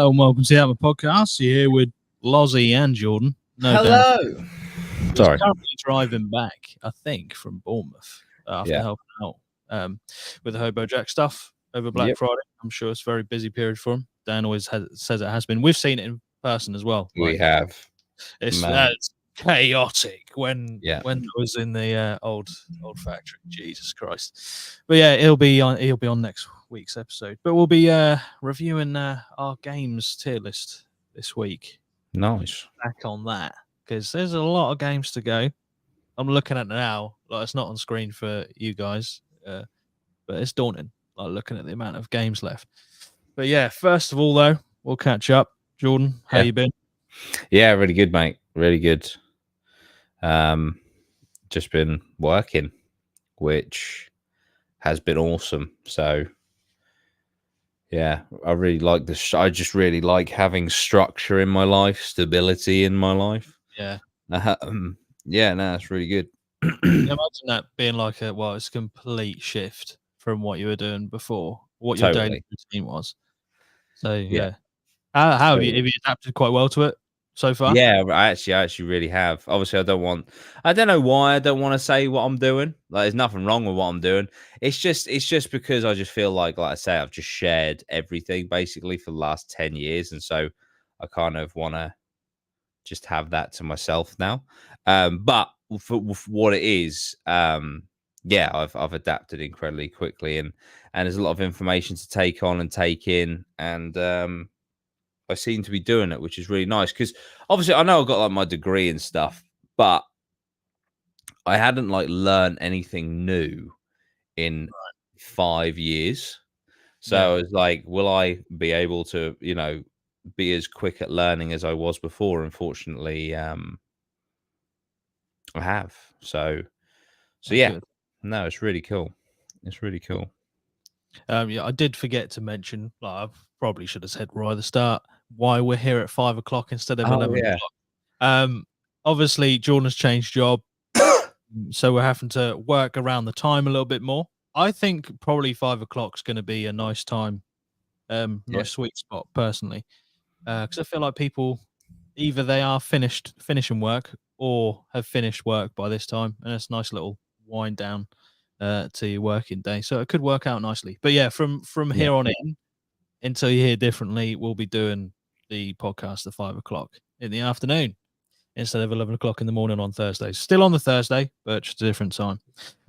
Hello and welcome to the APMA Podcast. You're here with Lozzy and Jordan. No Hello. doubt. Sorry. Currently driving back, I think, from Bournemouth after helping out with the Hobo Jack stuff over Black Friday. I'm sure it's a very busy period for him. Dan always says it has been. We've seen it in person as well. We have. It's chaotic when it was in the old factory. Jesus Christ! But yeah, he'll be on next week's episode. But we'll be reviewing our games tier list this week. Nice. Back on that because there's a lot of games to go. I'm looking at it now. Like it's not on screen for you guys, but it's daunting. Like looking at the amount of games left. But yeah, first of all though, we'll catch up. Jordan, how you been? Yeah, really good, mate. Really good. Just been working, which has been awesome. So yeah, I really like this. I just really like having structure in my life, stability in my life. Yeah. Yeah, no, it's really good. Imagine that being like it's a complete shift from what you were doing before, what your daily routine was. So yeah. How have you adapted quite well to it so far? Yeah, I actually really have. Obviously, I don't know why I don't want to say what I'm doing. Like, there's nothing wrong with what I'm doing. It's just because I just feel like I say, I've just shared everything basically for the last 10 years. And so I kind of want to just have that to myself now. But for what it is, I've adapted incredibly quickly and there's a lot of information to take on and take in. And, I seem to be doing it, which is really nice because obviously I know I've got like my degree and stuff, but I hadn't like learned anything new in 5 years. So I was like, will I be able to, be as quick at learning as I was before? Unfortunately, I have. So yeah, good. No, it's really cool. It's really cool. I did forget to mention, I probably should have said right at the start, why we're here at 5 o'clock instead of 11 o'clock. Obviously, Jordan's changed job, so we're having to work around the time a little bit more. I think probably 5 o'clock is going to be a nice time, nice sweet spot personally, because I feel like people either they are finishing work or have finished work by this time, and it's a nice little wind down to your working day, so it could work out nicely. But yeah, from here on in until you hear differently, we'll be doing the podcast at 5 o'clock in the afternoon instead of 11 o'clock in the morning on Thursdays. Still on the Thursday, but just a different time.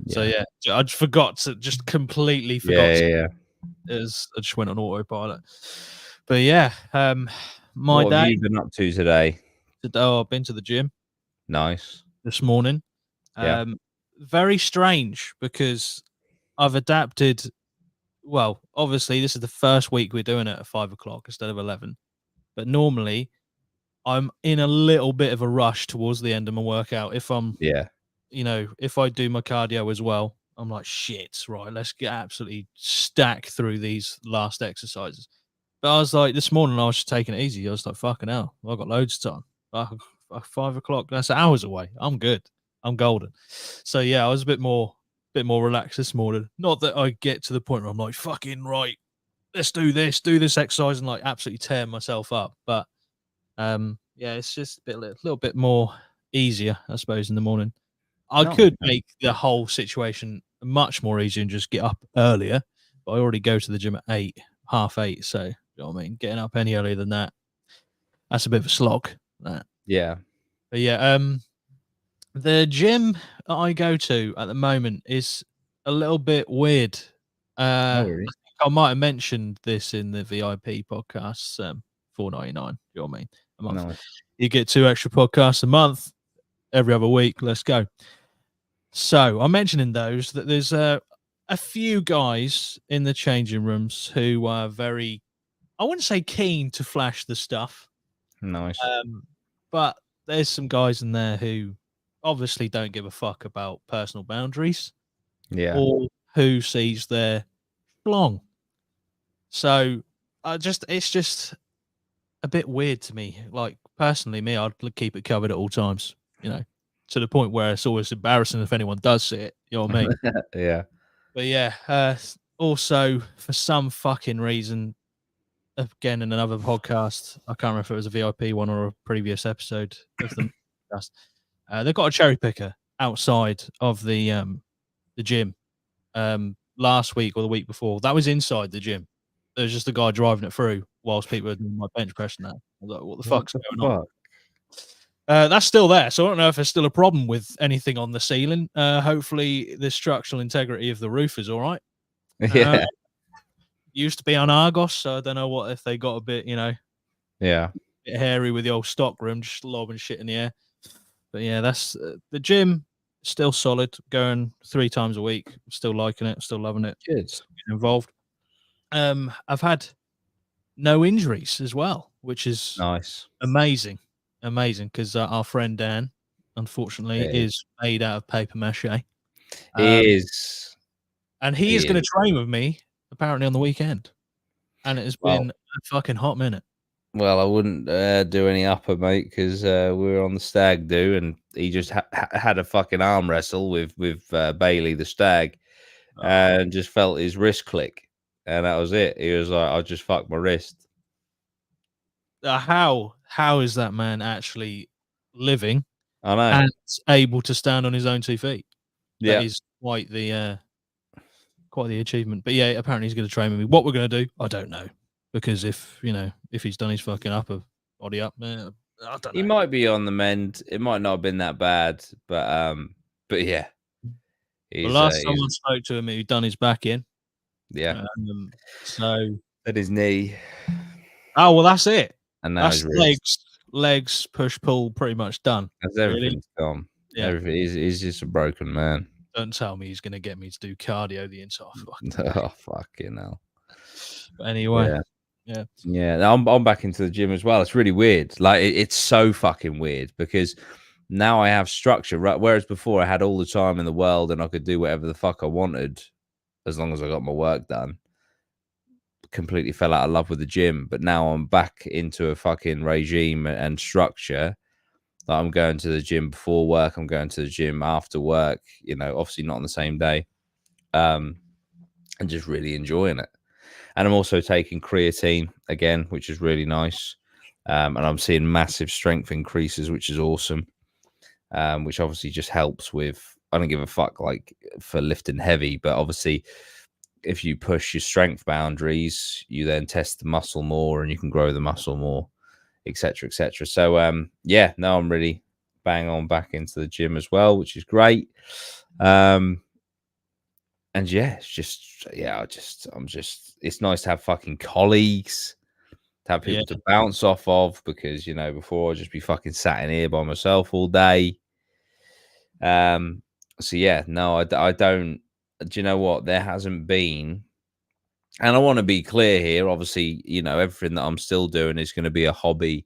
So yeah, I just completely forgot. As I just went on autopilot. But yeah, what have you been up to today? I've been to the gym. Nice. This morning. Very strange because I've adapted. Well, obviously, this is the first week we're doing it at 5 o'clock instead of 11. But normally, I'm in a little bit of a rush towards the end of my workout. If I'm, if I do my cardio as well, I'm like, shit, right, let's get absolutely stack through these last exercises. But I was like, this morning, I was just taking it easy. I was like, fucking hell, I've got loads of time. 5 o'clock, that's hours away. I'm good. I'm golden. So yeah, I was a bit more relaxed this morning. Not that I get to the point where I'm like, fucking right, let's do this exercise and like absolutely tear myself up. But it's just a little bit more easier, I suppose, in the morning. I could make the whole situation much more easier and just get up earlier, but I already go to the gym at 8, 8:30. So you know what I mean, getting up any earlier than that, that's a bit of a slog. That. Yeah. But yeah, the gym that I go to at the moment is a little bit weird. I think I might have mentioned this in the VIP podcasts, $4.99. You know what I mean? A month. Nice. You get 2 extra podcasts a month, every other week. Let's go. So I'm mentioning those that there's a few guys in the changing rooms who are very, I wouldn't say keen to flash the stuff. Nice. But there's some guys in there who obviously don't give a fuck about personal boundaries, or who sees their schlong. So it's just a bit weird to me. Like personally, I'd keep it covered at all times, to the point where it's always embarrassing if anyone does see it. You know what I mean? Yeah. But yeah, also for some fucking reason, again in another podcast. I can't remember if it was a VIP one or a previous episode of the podcast. They've got a cherry picker outside of the gym. Last week or the week before, that was inside the gym. There was just a guy driving it through whilst people were doing my bench press and that. I was like, what the What fuck's the going on? fuck? That's still there, so I don't know if there's still a problem with anything on the ceiling. Hopefully, the structural integrity of the roof is all right. Yeah. Used to be on Argos, so I don't know what if they got a bit, Yeah. bit hairy with the old stock room, just lobbing shit in the air. But yeah, that's the gym. Still solid, going 3 times a week. Still liking it, still loving it. Good. Still getting involved. I've had no injuries as well, which is Nice. amazing, because our friend Dan, unfortunately, is made out of paper mache. He is. And he is going to train with me apparently on the weekend, and it has been a fucking hot minute. Well, I wouldn't do any upper, mate, because we were on the stag do, and he just had a fucking arm wrestle with Bailey the stag, and just felt his wrist click, and that was it. He was like, "I just fucked my wrist." How is that man actually living I know. and able to stand on his own 2 feet? Yeah, That is quite the achievement. But yeah, apparently he's going to train with me. What we're going to do, I don't know, because if he's done his fucking upper body up, I don't know. he might be on the mend. It might not have been that bad, but yeah. The last someone spoke to him, he'd done his back in. Yeah. So at his knee. Oh well, that's it. And now that's his legs, push, pull, pretty much done. That's everything's gone. Yeah. Everything. He's just a broken man. Don't tell me he's going to get me to do cardio the entire fucking day. Oh fucking hell. But anyway, yeah. I'm back into the gym as well. It's really weird. Like it's so fucking weird because now I have structure. Right, whereas before I had all the time in the world and I could do whatever the fuck I wanted as long as I got my work done. Completely fell out of love with the gym, but now I'm back into a fucking regime and structure. Like I'm going to the gym before work. I'm going to the gym after work. Obviously not on the same day. And just really enjoying it. And I'm also taking creatine again, which is really nice. And I'm seeing massive strength increases, which is awesome. Which obviously just helps with, I don't give a fuck like for lifting heavy, but obviously if you push your strength boundaries, you then test the muscle more and you can grow the muscle more, etc., etc. So I'm really bang on back into the gym as well, which is great. And yeah, it's nice to have fucking colleagues, to have people to bounce off of, because before I'd just be fucking sat in here by myself all day. I don't. Do you know what? There hasn't been, and I want to be clear here. Obviously, everything that I'm still doing is going to be a hobby.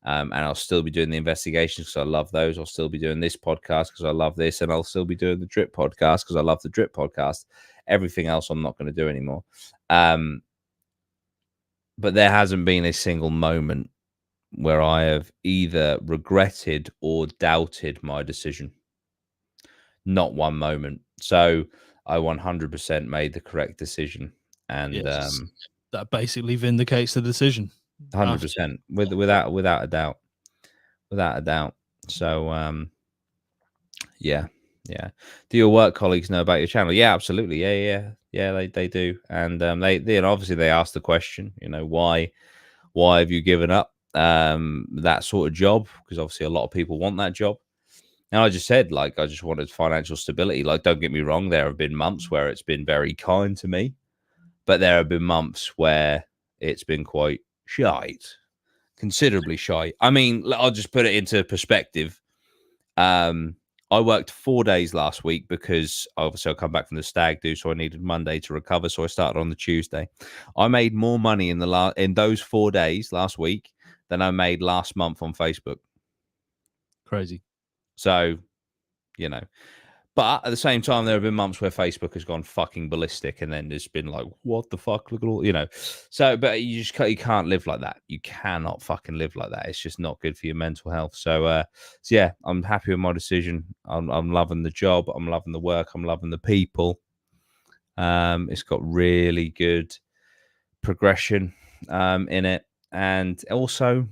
And I'll still be doing the investigations because I love those. I'll still be doing this podcast because I love this. And I'll still be doing the drip podcast because I love the drip podcast. Everything else I'm not going to do anymore. But there hasn't been a single moment where I have either regretted or doubted my decision. Not one moment. So I 100% made the correct decision. And that basically vindicates the decision. 100%, without a doubt, So yeah. Do your work colleagues know about your channel? Yeah, absolutely. Yeah. They do, and they obviously they ask the question, why have you given up that sort of job? Because obviously a lot of people want that job. And I just said, like, I just wanted financial stability. Like, don't get me wrong, there have been months where it's been very kind to me, but there have been months where it's been quite shite, considerably shite. I mean, I'll just put it into perspective. I worked 4 days last week because obviously I come back from the stag do, so I needed Monday to recover. So I started on the Tuesday. I made more money in those 4 days last week than I made last month on Facebook. Crazy. So, but at the same time, there have been months where Facebook has gone fucking ballistic, and then there's been like, what the fuck? Look at all, So, but you can't live like that. You cannot fucking live like that. It's just not good for your mental health. So yeah, I'm happy with my decision. I'm loving the job. I'm loving the work. I'm loving the people. It's got really good progression. in it. And also,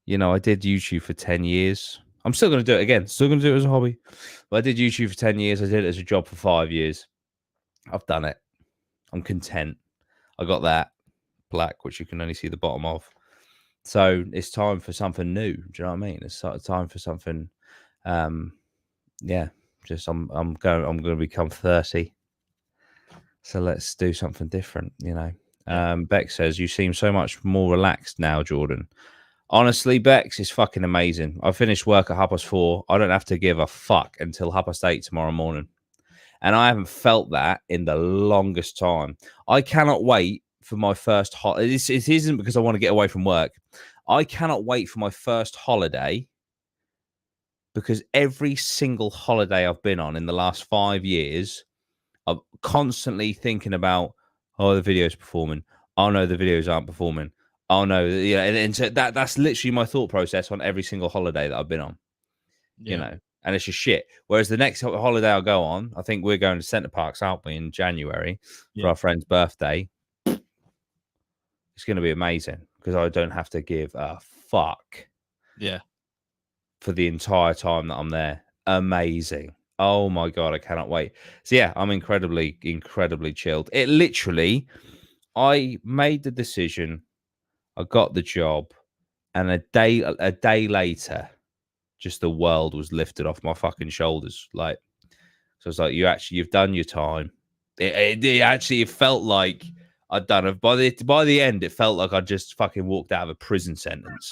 you know, I did YouTube for 10 years. I'm still going to do it again. Still going to do it as a hobby. But I did YouTube for 10 years. I did it as a job for 5 years. I've done it. I'm content. I got that black, which you can only see the bottom of. So it's time for something new. Do you know what I mean? It's sort of time for something. Yeah, just I'm going to become 30. So let's do something different, you know. Yeah. Beck says, you seem so much more relaxed now, Jordan. Honestly, Bex, is fucking amazing. I finished work at 4:30. I don't have to give a fuck until 8:30 tomorrow morning. And I haven't felt that in the longest time. I cannot wait for my first holiday. It isn't because I want to get away from work. I cannot wait for my first holiday because every single holiday I've been on in the last 5 years, I'm constantly thinking about, oh, the video's performing. Oh no, the videos aren't performing. Oh no, yeah, and so that's literally my thought process on every single holiday that I've been on. You Yeah. know, and it's just shit. Whereas the next holiday I'll go on, I think we're going to Centre Parks, aren't we, in January for Yeah. our friend's birthday. It's going to be amazing because I don't have to give a fuck Yeah. for the entire time that I'm there. Amazing. Oh my god, I cannot wait. So yeah, I'm incredibly, incredibly chilled. It literally, I made the decision, I got the job, and a day later, just the world was lifted off my fucking shoulders. Like, so it's like you've done your time. It felt like I'd done it. By the end, it felt like I just fucking walked out of a prison sentence.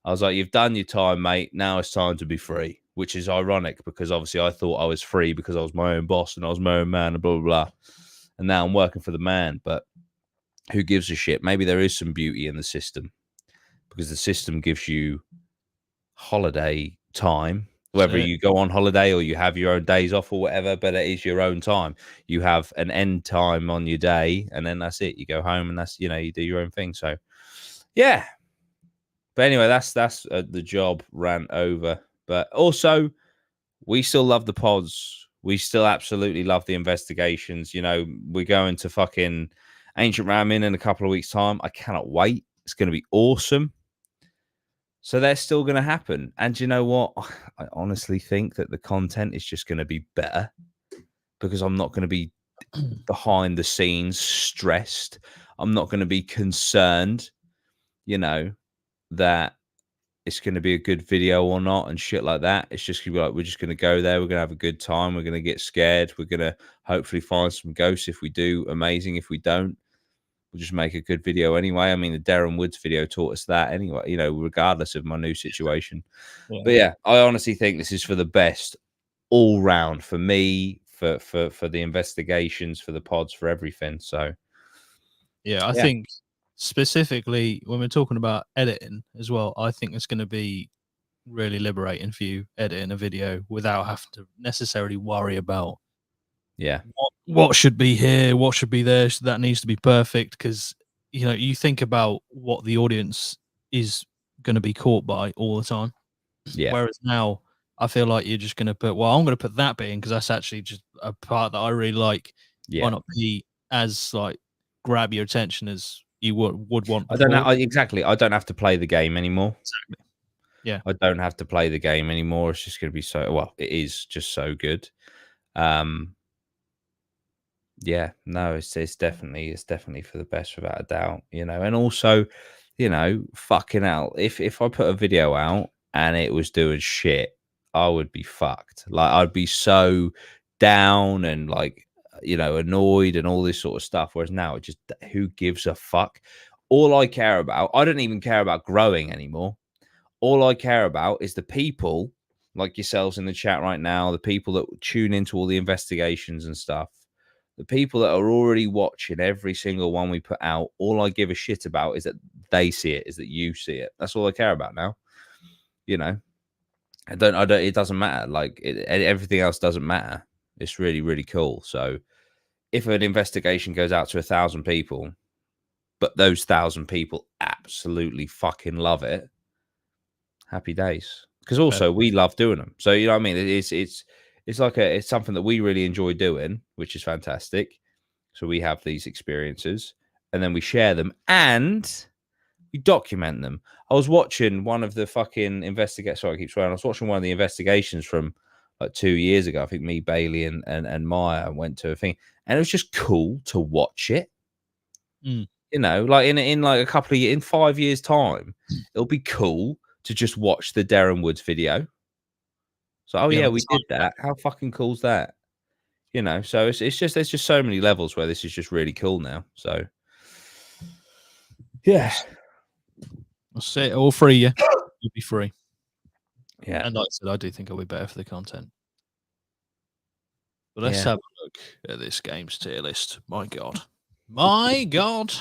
I was like, you've done your time, mate. Now it's time to be free, which is ironic because obviously I thought I was free because I was my own boss and I was my own man and blah, blah, blah. And now I'm working for the man, but who gives a shit? Maybe there is some beauty in the system because the system gives you holiday time, whether So you go on holiday or you have your own days off or whatever, but it is your own time. You have an end time on your day and then that's it. You go home and that's, you know, you do your own thing. So, yeah, but anyway, that's the job ran over. But also, we still love the pods. We still absolutely love the investigations. You know, we're going to fucking Ancient Ramen in a couple of weeks' time. I cannot wait. It's going to be awesome. So they're still going to happen. And you know what? I honestly think that the content is just going to be better because I'm not going to be behind the scenes stressed. I'm not going to be concerned, you know, that it's going to be a good video or not and shit like that. It's just going to be like, we're just going to go there. We're going to have a good time. We're going to get scared. We're going to hopefully find some ghosts. If we do, amazing. If we don't, we'll just make a good video anyway. I mean, the Darren Woods video taught us that anyway, you know, regardless of my new situation. yeah. But yeah, I honestly think this is for the best all round for me, for the investigations, for the pods, for everything. So Yeah, I yeah, think specifically when we're talking about editing as well, I think it's going to be really liberating for you editing a video without having to necessarily worry about yeah, what should be here, what should be there. So that needs to be perfect because you know you think about what the audience is going to be caught by all the time. yeah, Whereas now, I feel like you're just going to put, well, I'm going to put that bit in because that's actually just a part that I really like. yeah. Might not be as like grab your attention as you would want I don't know. before. Exactly. I don't have to play the game anymore. Exactly. Yeah. I don't have to play the game anymore. It's just going to be so well. It is just so good. Um, yeah, no, it's definitely for the best without a doubt. You know, and also, you know, fucking hell, if I put a video out and it was doing shit, I would be fucked. Like I'd be so down and like you know annoyed and all this sort of stuff. Whereas now, it just who gives a fuck? All I care about, I don't even care about growing anymore. All I care about is the people like yourselves in the chat right now, the people that tune into all the investigations and stuff, the people that are already watching every single one we put out. All I give a shit about is that they see it, is that you see it. That's all I care about now. You know, it doesn't matter. Like everything else doesn't matter. It's really, really cool. So if an investigation goes out to 1,000 people, but those 1,000 people absolutely fucking love it, happy days. Because Fair. also we love doing them. So you know what I mean? It's like it's something that we really enjoy doing, which is fantastic. So we have these experiences, and then we share them, and we document them. I was watching one of the fucking Sorry, I keep swearing. I was watching one of the investigations from like 2 years ago. I think me, Bailey, and Maya went to a thing, and it was just cool to watch it. Mm. You know, like in like a couple of years, in 5 years' time, it'll be cool to just watch the Darren Woods video. So, oh Yeah, yeah, the we did that. How fucking cool's that? You know, so it's just there's just so many levels where this is just really cool now. So, yeah, I'll say it all free. Yeah, you'll be free. yeah, And like I said, I do think it'll be better for the content. But let's yeah. have a look at this game's tier list. My God. My God.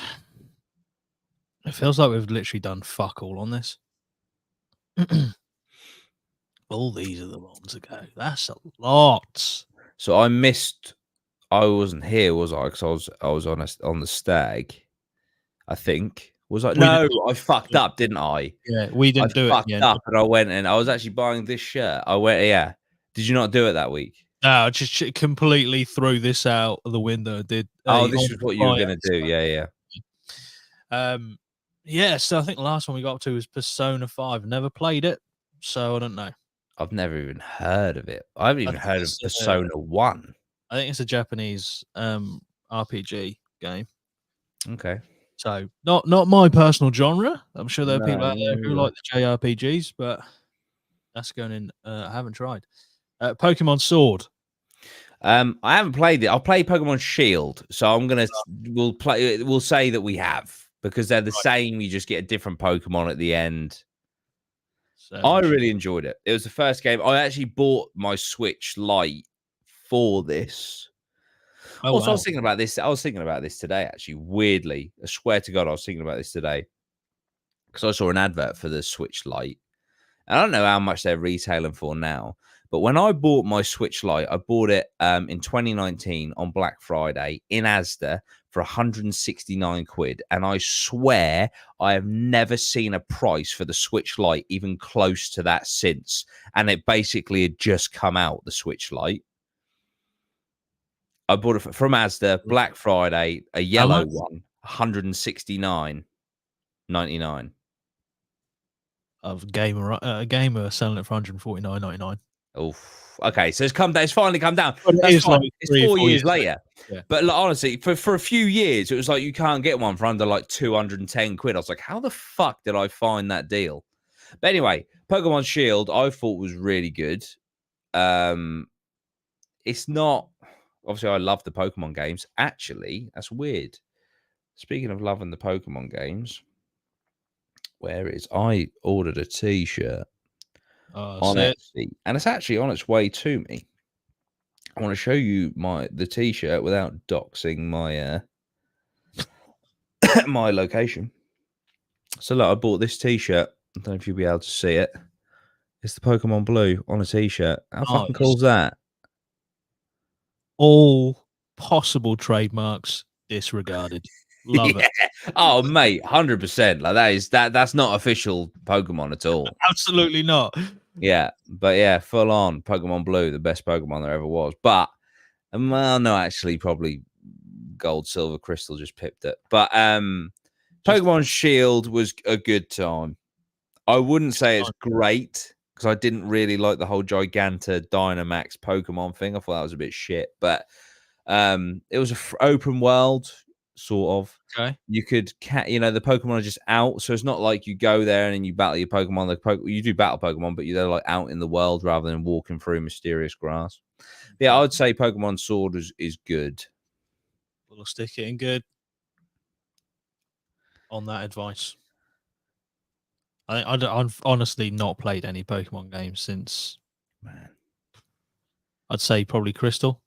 It feels like we've literally done fuck all on this. All these are the ones to go. That's a lot. So I missed. I wasn't here, was I? Because I was on the stag. I think was I? We No, didn't, I fucked up, didn't I? yeah, we I didn't do it fucked again. up, and I went and I was actually buying this shirt. I went, yeah. Did you not do it that week? No, I just completely threw this out of the window. Did Oh, this is what you were gonna do. Yeah, yeah. Yeah, so I think the last one we got up to was Persona 5. Never played it, so I don't know. I've never even heard of it. I haven't even heard of Persona 1. I think it's a Japanese RPG game. Okay. So not my personal genre. I'm sure there are people No, out there who neither. like the JRPGs, but that's going in. I haven't tried. Pokemon Sword. I haven't played it. I'll play Pokemon Shield, so I'm gonna we'll say that we have because they're the same. You just get a different Pokemon at the end. I really enjoyed it. It was the first game. I actually bought my Switch Lite for this. Oh, Also, wow. I was thinking about this. I was thinking about this today, actually. Weirdly, I swear to God, I was thinking about this today because I saw an advert for the Switch Lite. I don't know how much they're retailing for now, but when I bought my Switch Lite, I bought it in 2019 on Black Friday in Asda for 169 quid. And I swear I have never seen a price for the Switch Lite even close to that since. And it basically had just come out, the Switch Lite. I bought it from Asda, Black Friday, a yellow one, 169.99. Of a gamer selling it for 149.99. Oh, okay. So it's come down. It's finally come down. But That's fine. like It's 4 years later. Yeah. But like, honestly, for a few years, it was like you can't get one for under like 210 quid. I was like, how the fuck did I find that deal? But anyway, Pokemon Shield, I thought was really good. It's not. Obviously, I love the Pokemon games. Actually, that's weird. Speaking of loving the Pokemon games, I ordered a T-shirt on Etsy, and it's actually on its way to me. I want to show you the T-shirt without doxing my my location. So look, I bought this T-shirt. I don't know if you'll be able to see it. It's the Pokemon Blue on a T-shirt. How fucking cool is that? All possible trademarks disregarded. Love it. Oh, mate, 100%. Like that's not official Pokemon at all. Absolutely not. Yeah, but yeah, full on Pokemon Blue, the best Pokemon there ever was. But well, no, actually, probably Gold, Silver, Crystal just pipped it. But Pokemon Shield was a good time. I wouldn't say it's great because I didn't really like the whole Giganta Dynamax Pokemon thing. I thought that was a bit shit. But it was an open world, sort of. Okay. You could, the Pokemon are just out, so it's not like you go there and then you battle your Pokemon. You do battle Pokemon, but they're like out in the world rather than walking through mysterious grass. Yeah, I would say Pokemon Sword is good. We'll stick it in good on that advice. I've honestly not played any Pokemon games since. Man, I'd say probably Crystal.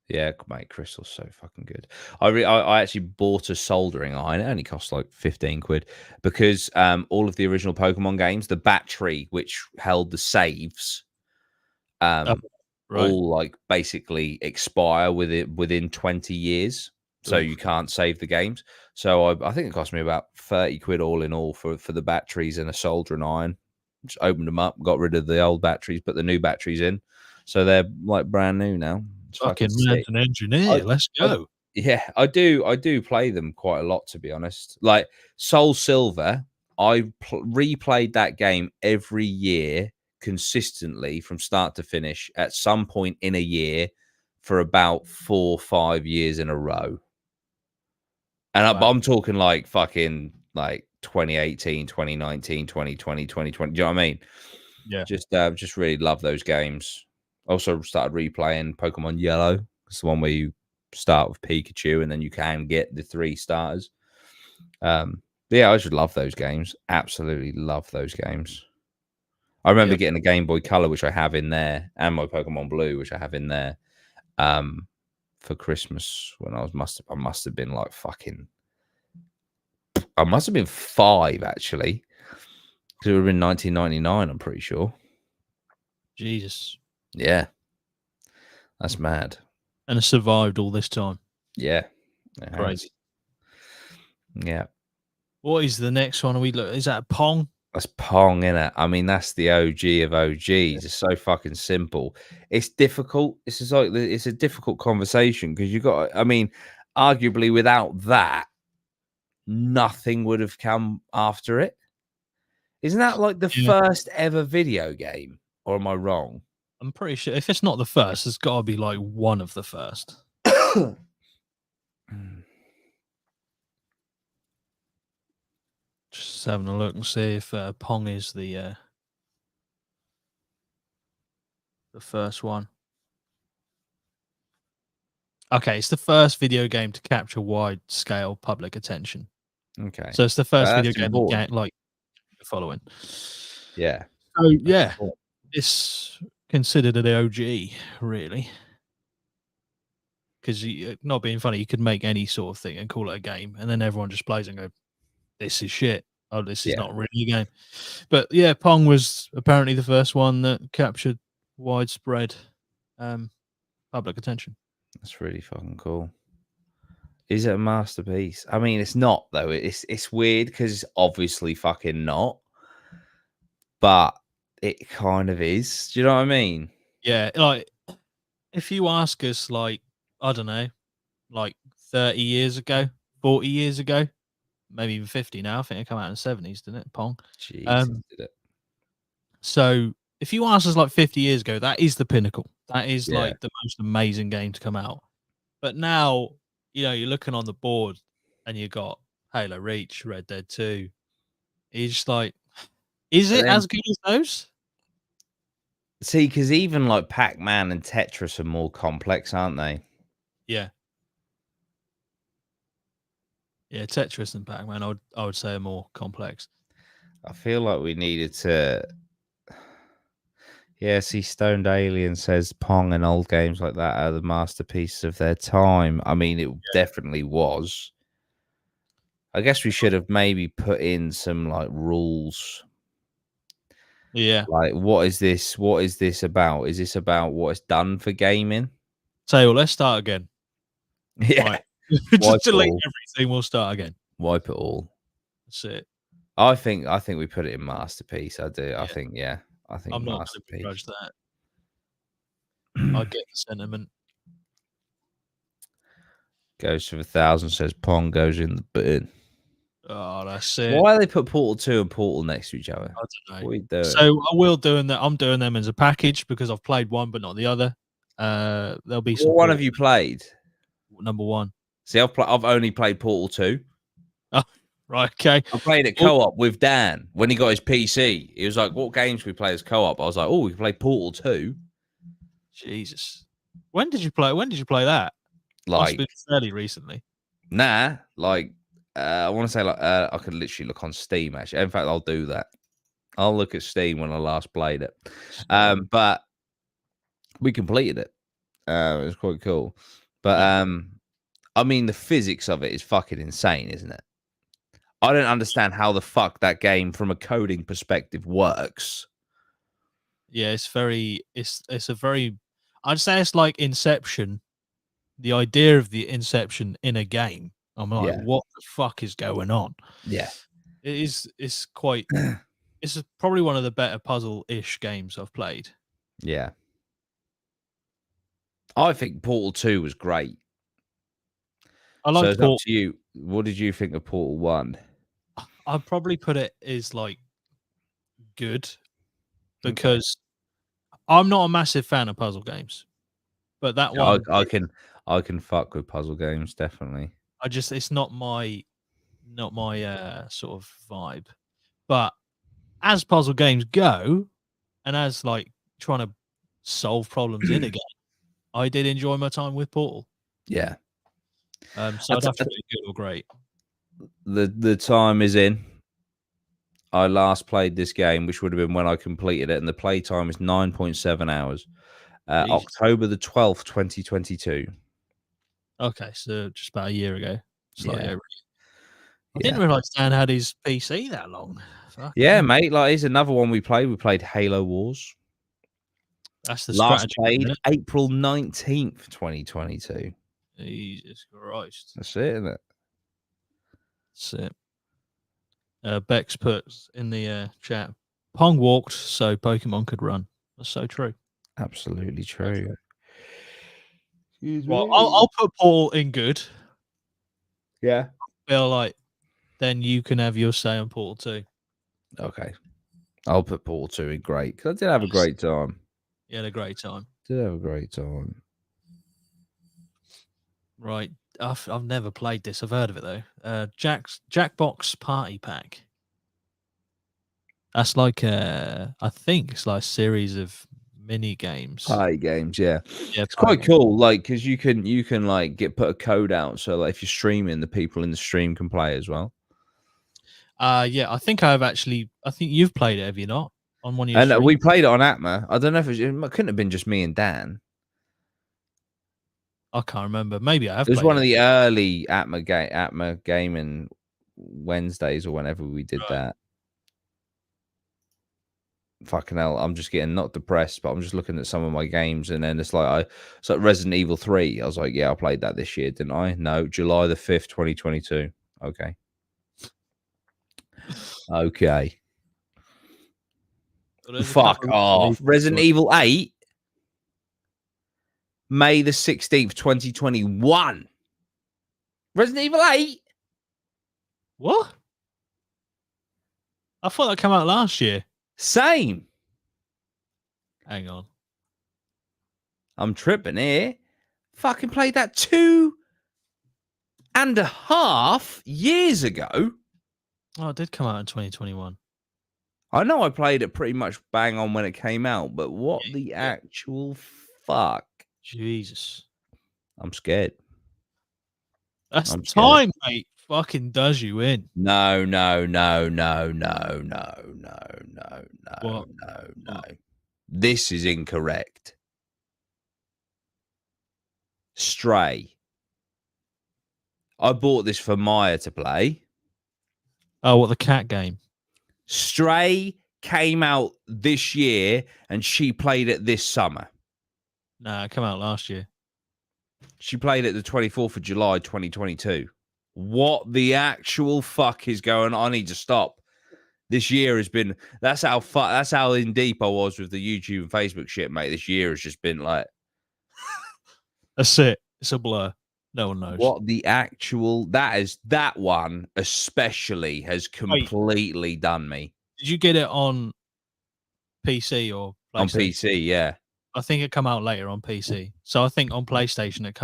Yeah, mate, Crystal's so fucking good. I actually bought a soldering iron. It only cost like 15 quid because all of the original Pokemon games, the battery which held the saves, all like basically expire within 20 years. So you can't save the games. So I think it cost me about 30 quid all in all for the batteries and a soldering iron. Just opened them up, got rid of the old batteries, put the new batteries in. So they're like brand new now. Fucking man's an engineer. Let's go. Yeah, I do play them quite a lot, to be honest. Like Soul Silver, I replayed that game every year consistently from start to finish at some point in a year for about 4 or 5 years in a row. And Wow. I'm talking like fucking like 2018, 2019, 2020, 2020. Do you know what I mean? Yeah. Just really love those games. Also started replaying Pokemon Yellow. It's the one where you start with Pikachu and then you can get the 3 starters. But yeah, I just love those games. Absolutely love those games. I remember Yeah. getting a Game Boy Color, which I have in there, and my Pokemon Blue, which I have in there, um, for Christmas when I must have been like fucking I must have been 5 actually. Because it would have been 1999, I'm pretty sure. Jesus. Yeah. That's mad. And it survived all this time. Yeah. It Crazy. has. Yeah. What is the next one? Is that Pong? That's Pong, innit? I mean, that's the OG of OGs. It's so fucking simple. It's difficult. It's a difficult conversation because you got. I mean, arguably without that, nothing would have come after it. Isn't that like the Yeah. first ever video game? Or am I wrong? I'm pretty sure if it's not the first, it's got to be like one of the first. Just having a look and see if Pong is the first one. Okay, it's the first video game to capture wide-scale public attention. Okay, So it's the first video that's game that important. like the following. Yeah, So that's yeah, important. it's considered an OG, really. Because not being funny, you could make any sort of thing and call it a game, and then everyone just plays and go, "This is shit. Oh, this is Yeah, not really a game." But yeah, Pong was apparently the first one that captured widespread um, public attention. that's really fucking cool. Is it a masterpiece? I mean, it's not though. It's weird because it's obviously fucking not, but it kind of is. Do you know what I mean? Yeah, like if you ask us, like I don't know, like 30 years ago, 40 years ago, maybe even 50 now. I think it came out in the 70s, didn't it? Pong. Jesus, Um, did it? so if you ask us like 50 years ago, that is the pinnacle. That is Yeah. like the most amazing game to come out. But now, you're looking on the board and you got Halo Reach, Red Dead 2. You're just like, is But it then as good as those? see, because even like Pac-Man and Tetris are more complex, aren't they? Yeah. Yeah, Tetris and Pac-Man, I would say are more complex. I feel like we needed to. Yeah, see, Stoned Alien says Pong and old games like that are the masterpieces of their time. I mean, it definitely was. I guess we should have maybe put in some like rules. Yeah. Like, what is this? What is this about? Is this about what it's done for gaming? So let's start again. Yeah, Right. wipe Just it delete all. everything. We'll start again. Wipe it all. That's it. I think we put it in masterpiece. I do. I Yeah. think yeah. I think I'm not going to masterpiece. begrudge that. I get the sentiment. Goes to 1,000. Says Pong goes in the bin. Oh, that's it. Why they put Portal 2 and Portal next to each other? I don't know. What are you doing? So I will doing that. I'm doing them as a package because I've played one but not the other. There'll be some What one Portal have you played? number one. See, I've only played Portal 2. Oh, right. Okay. I played it Oh, co-op with Dan when he got his PC. He was like, "What games can we play as co-op?" I was like, "Oh, we can play Portal 2." Jesus. When did you play? When did you play that? Must have Like, been fairly recently. nah, like I want to say like I could literally look on Steam actually. In fact, I'll do that. I'll look at Steam when I last played it. So, But we completed it. It was quite cool. But yeah. I mean, the physics of it is fucking insane, isn't it? I don't understand how the fuck that game, from a coding perspective, works. Yeah, it's a very I'd say it's like Inception. The idea of the Inception in a game. I'm like, Yeah, what the fuck is going on? yeah, It's quite it's probably one of the better puzzle-ish games I've played. yeah. I think Portal 2 was great. I So liked it's up Portal. to you. What did you think of Portal 1? I'd probably put it as like good Okay. because I'm not a massive fan of puzzle games, but that I one, I can I can fuck with puzzle games, definitely. it's not my sort of vibe. But as puzzle games go, and as like trying to solve problems in a game, I did enjoy my time with Portal. Yeah. So I'd have to put it good or great. The time is in. I last played this game, which would have been when I completed it, and the play time is 9.7 hours. Jesus. October the 12th, 2022. Okay, so just about a year ago, slightly Yeah. over. I didn't Yeah. realize Dan had his PC that long. Fucking Yeah, hell. mate. Like, here's another one we played. We played Halo Wars. That's the Last strategy, played isn't it? April 19th, 2022. Jesus Christ. That's it, isn't it? That's it. Bex puts in the chat, Pong walked so Pokemon could run. That's so true. Absolutely So true. true. Excuse Well, me. I'll put Paul in good. Yeah. Feel like then you can have your say on Portal too. Okay. I'll put Portal 2 in great, because I did have a great time. You had a great time. Did have a great time. Right. I've never played this. I've heard of it though. Jackbox Party Pack. That's like I think it's like a series of mini games. Party games, yeah. Yeah, It's party quite game. cool, like, because you can like put a code out, so like if you're streaming, the people in the stream can play as well. Yeah, I think I think you've played it, have you not? On one of your And streams? we played it on APMA. I don't know if it couldn't have been just me and Dan. I can't remember. Maybe I have It was played one of it. the early APMA gaming Wednesdays or whenever we did Right. that. Fucking hell, I'm just getting not depressed, but I'm just looking at some of my games, and then it's like Resident Evil 3. I was like, yeah, I played that this year, didn't I? No, July the 5th, 2022. Okay. Okay. Well, there's a Fuck couple of off. Resident Resident Evil 8, May the 16th, 2021. Resident Evil 8? What? I thought that came out last year. Same. Hang on. I'm tripping here. Fucking played that 2.5 years ago. Oh, it did come out in 2021. I know I played it pretty much bang on when it came out, but what Yeah, the yeah. actual fuck? Jesus. I'm scared. That's I'm scared. time, mate. Fucking does you in. No, no, no, no, no, no, no, no, no, What? no, no. What? This is incorrect. Stray. I bought this for Maya to play. Oh, what, the cat game? Stray came out this year and she played it this summer. Nah, it came out last year. She played it the 24th of July, 2022. What the actual fuck is going on? I need to stop. This year has been, that's how in deep I was with the YouTube and Facebook shit, mate. This year has just been like, That's it. It's a blur. No one knows. what the actual, that one especially has completely done me. Did you get it on PC or PlayStation? On PC, yeah. I think it come out later on PC. So I think on PlayStation it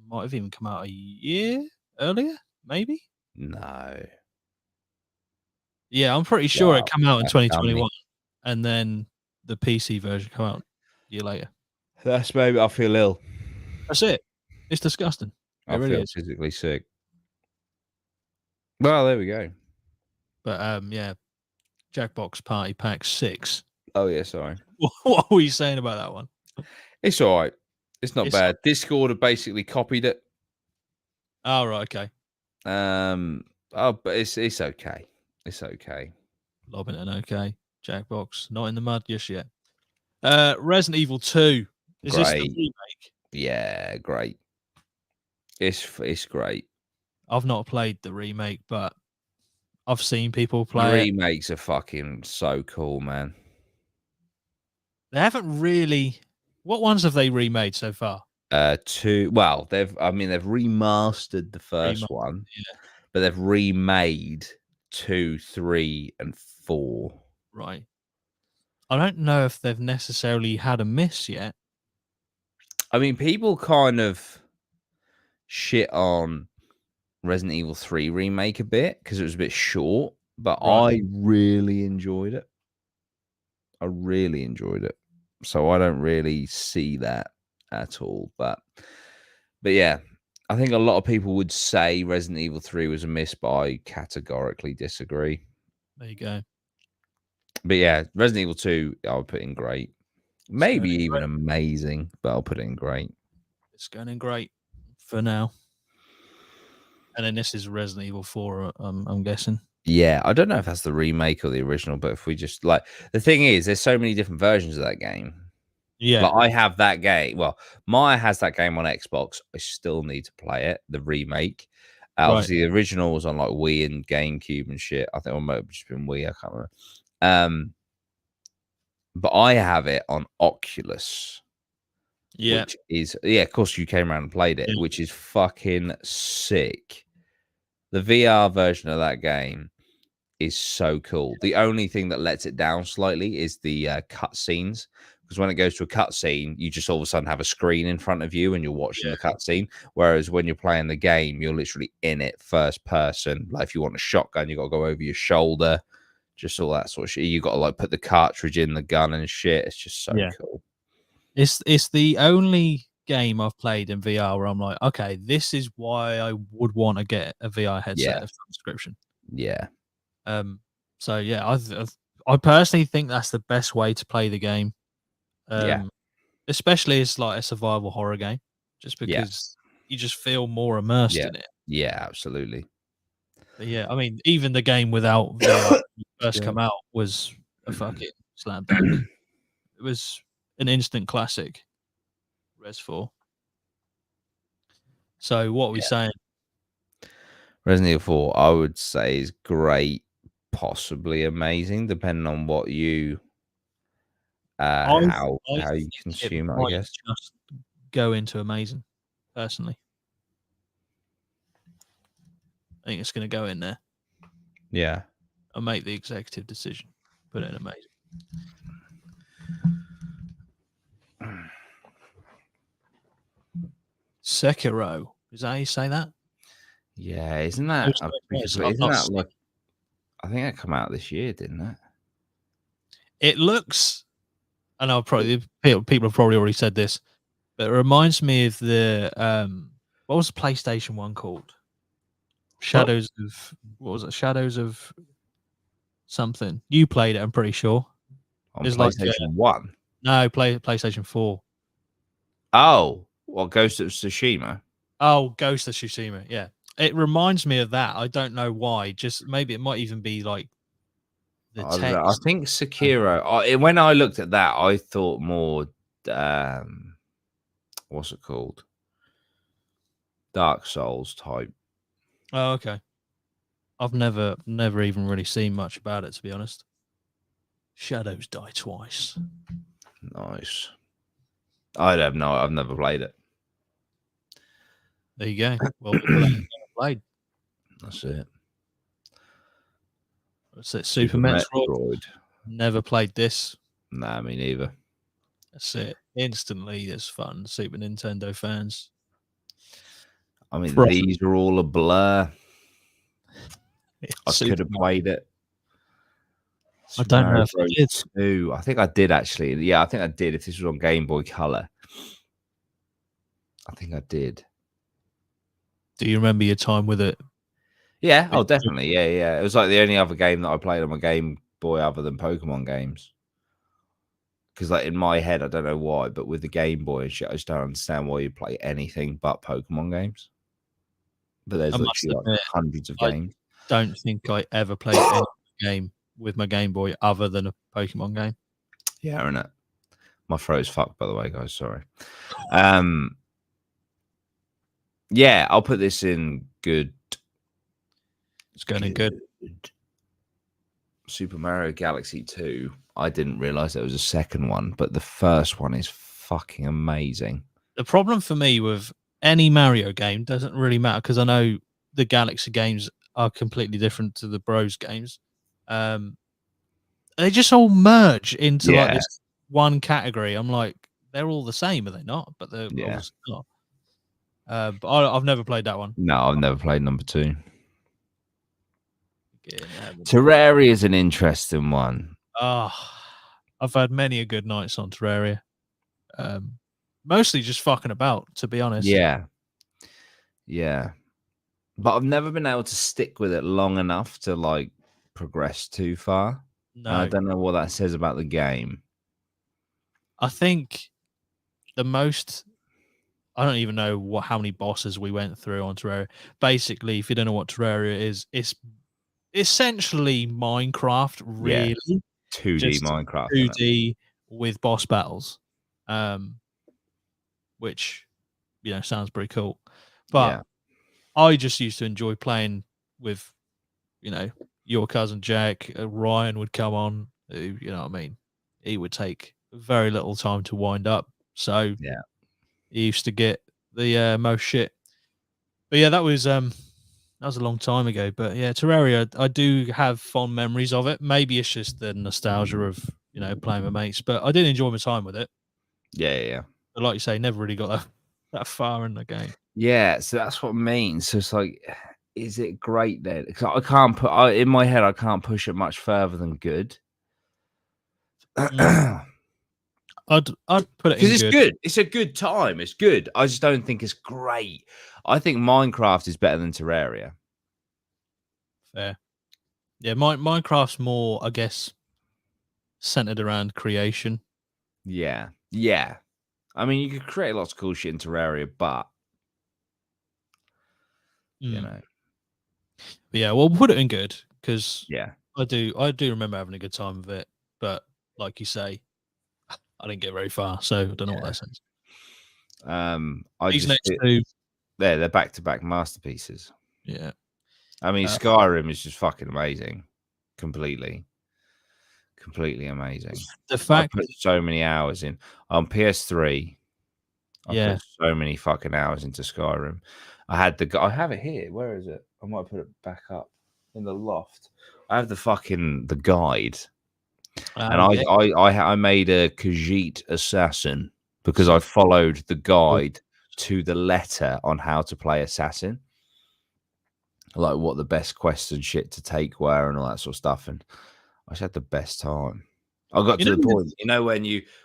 might have even come out a year earlier, maybe? No. Yeah, I'm pretty sure it Wow, came out in that's done 2021 me. and then the PC version come out a year later. That's maybe I feel ill. That's it. It's disgusting. It I really feel is. physically sick. Well, there we go. But yeah, Jackbox Party Pack 6. Oh yeah, sorry. What were you saying about that one? It's all right. It's not It's bad. Discord have basically copied it. Oh, right, okay. But it's okay. It's okay. Lobbington, okay. Jackbox, not in the mud just yet. Resident Evil 2. Is this the Great. remake? Yeah, great. It's great. I've not played the remake, but I've seen people The play it. remakes are fucking so cool, man. They haven't really. What ones have they remade so far? Two. Well, they've remastered the first Remastered, one, yeah, but they've remade 2, 3, and 4. right. I don't know if they've necessarily had a miss yet. I mean, people kind of shit on Resident Evil 3 remake a bit because it was a bit short, but Right. I really enjoyed it. I really enjoyed it. So I don't really see that at all. But yeah, I think a lot of people would say Resident Evil 3 was a miss, but I categorically disagree. There you go. But yeah, Resident Evil 2, I would put in great. It's going Maybe in even great. amazing, but I'll put it in great. It's going in great for now. And then this is Resident Evil 4, I'm guessing. Yeah, I don't know if that's the remake or the original, but if we just like the thing is, there's so many different versions of that game. Yeah. Like I have that game. Well, Maya has that game on Xbox. I still need to play it. The remake. Right. Obviously, the original was on like Wii and GameCube and shit. I think it might have just been Wii. I can't remember. But I have it on Oculus, Yeah. which is Of course, you came around and played it, Yeah. which is fucking sick. The VR version of that game is so cool. The only thing that lets it down slightly is the cutscenes, because when it goes to a cutscene, you just all of a sudden have a screen in front of you and you're watching Yeah. the cutscene. Whereas when you're playing the game, you're literally in it first person. Like if you want a shotgun, you got to go over your shoulder, just all that sort of shit. You got to like put the cartridge in the gun and shit. It's just so Yeah. cool. It's the only game I've played in VR where I'm like, okay, this is why I would want to get a VR headset Yeah, of subscription. yeah, So yeah, I personally think that's the best way to play the game. yeah, Especially as like a survival horror game, just yeah, because you just feel more immersed yeah, in it. yeah. Absolutely. But yeah, I mean, even the game without VR when it first Yeah. come out was a fucking slam dunk. It was an instant classic, Res 4. So what are we saying? Resident Evil 4, I would say is great, possibly amazing, depending on what you I how you think it consume it, I might guess. just go into amazing, personally. I think it's gonna go in there. Yeah. I'll make the executive decision. Put it in amazing. Sekiro. Is that how you say that? Yeah, isn't that because I've isn't not that seen. like I think that come out this year, didn't it? It looks, and I'll probably people have probably already said this, but it reminds me of the what was the PlayStation one called? What? Shadows of what was it? Shadows of something. You played it, I'm pretty sure. On It's like PlayStation 1? no, PlayStation 4. Oh, well, Ghost of Tsushima? Oh, Ghost of Tsushima. Yeah, it reminds me of that. I don't know why. Just maybe it might even be like the I don't know. I text. think Sekiro. When I looked at that, I thought more. What's it called? Dark Souls type. Oh, okay. I've never even really seen much about it, to be honest. Shadows die twice. Nice. I don't know. I've never played it. There you go. Well, that's never played. That's it. That's it. Super Super Metroid. Metroid. Never played this. Nah, me neither. That's it. Instantly, it's fun. Super Nintendo fans. I mean, Frost. these are all a blur. I could Super have Mario. played it. I Super don't know Mario if I Bros. did. 2. I think I did actually. Yeah, I think I did. If this was on Game Boy Color, I think I did. Do you remember your time with it? Yeah. Oh, definitely. Yeah, yeah. It was like the only other game that I played on my Game Boy other than Pokemon games. Because, like, in my head, I don't know why, but with the Game Boy and shit, I just don't understand why you play anything but Pokemon games. But there's I must literally like admit, hundreds of I games. don't think I ever played any game with my Game Boy other than a Pokemon game. Yeah, innit? My throat's fucked, by the way, guys. Sorry. Um, yeah, I'll put this in good. It's going in good. Super Mario Galaxy 2. I didn't realize there was a second one, but the first one is fucking amazing. The problem for me with any Mario game doesn't really matter because I know the Galaxy games are completely different to the Bros games. Um, they just all merge into like Yeah, this one category. I'm like, they're all the same, are they not? But they're yeah. obviously not. But I've never played that one. No, I've never played number 2. Again, Terraria is an interesting one. I've had many a good nights on Terraria. Mostly just fucking about, to be honest. Yeah, yeah. But I've never been able to stick with it long enough to like progress too far. And I No, don't know what that says about the game. I think the most. I don't even know how many bosses we went through on Terraria. Basically, if you don't know what Terraria is, it's essentially Minecraft, Yeah, really, 2D just Minecraft in it. 2D with boss battles, um, which sounds pretty cool. But Yeah, I just used to enjoy playing with your cousin Jack. Ryan would come on, who, you know what I mean. He would take very little time to wind up, so yeah, he used to get the most shit. But yeah, that was a long time ago. But yeah, Terraria, I do have fond memories of it. Maybe it's just the nostalgia of playing with mates, but I did enjoy my time with it. yeah, yeah. But like you say, never really got that far in the game. Yeah, so that's what I mean. So it's like, is it great then? Because I can't put in my head, I can't push it much further than good. Mm. Because I'd put it in it's good. good. It's a good time. It's good. I just don't think it's great. I think Minecraft is better than Terraria. Fair. Yeah, Minecraft's more, I guess, centered around creation. Yeah, yeah. I mean, you could create lots of cool shit in Terraria, but you Mm. know, But yeah, well, put it in good because yeah, I do remember having a good time with it. But like you say, I didn't get very far, so I don't know what yeah. that says. I These just next two, they're back to back masterpieces. yeah. I mean, Uh, Skyrim is just fucking amazing, completely, completely amazing. the I fact, put so many hours in on PS3. I yeah, put so many fucking hours into Skyrim. I have it here. Where is it? I might put it back up in the loft. I have the guide, and yeah, I made a Khajiit assassin because I followed the guide to the letter on how to play assassin, like what the best quests and shit to take were and all that sort of stuff. And I just had the best time. I got you to the know, point,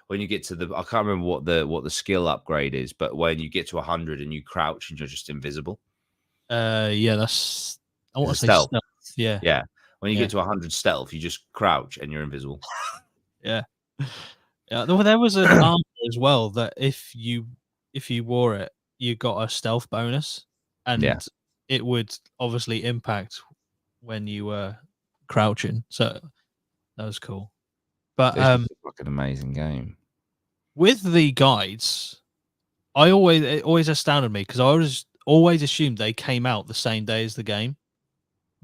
when you get to the I can't remember what the skill upgrade is, but when you get to 100 and you crouch and you're just invisible. yeah, that's I It's want a to say stealth. stealth. Yeah, Yeah. When you yeah, get to 100 stealth, you just crouch and you're invisible. yeah, yeah. There was an armor as well that if you wore it, you got a stealth bonus, Yeah. and it would obviously impact when you were crouching. So that was cool. But It's just a fucking amazing game. with the guides, it always astounded me because I was always assumed they came out the same day as the game.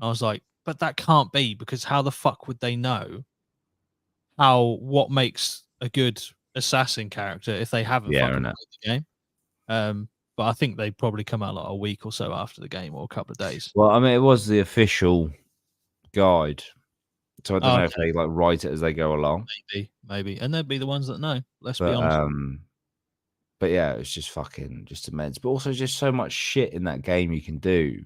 I was like, but that can't be because how the fuck would they know what makes a good assassin character if they haven't Yeah, fucking and played the game? But I think they probably come out like a week or so after the game or a couple of days. well, I mean, it was the official guide, so I don't Oh, know if okay, they like write it as they go along. maybe, and they'd be the ones that know. Let's be But honest. but yeah, it's just fucking just immense. But also just so much shit in that game you can do.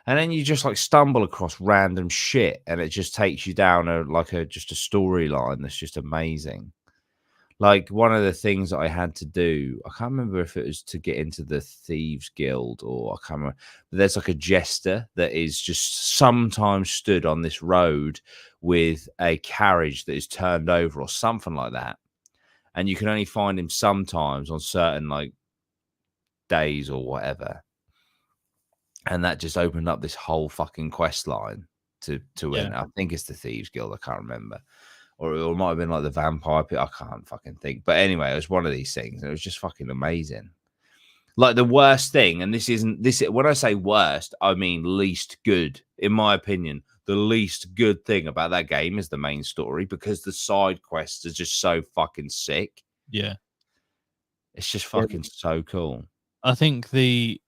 And then you just like stumble across random shit and it just takes you down just a storyline that's just amazing. Like one of the things that I had to do, I can't remember if it was to get into the Thieves Guild or I can't remember, but there's like a jester that is just sometimes stood on this road with a carriage that is turned over or something like that. And you can only find him sometimes on certain like days or whatever. And that just opened up this whole fucking quest line to Yeah, win. I think it's the Thieves Guild. I can't remember, or it might have been like the Vampire Pit. I can't fucking think. But anyway, it was one of these things, and it was just fucking amazing. Like the worst thing, and this isn't this. When I say worst, I mean least good, in my opinion. The least good thing about that game is the main story because the side quests are just so fucking sick. yeah. It's just Yeah. fucking so cool. I think the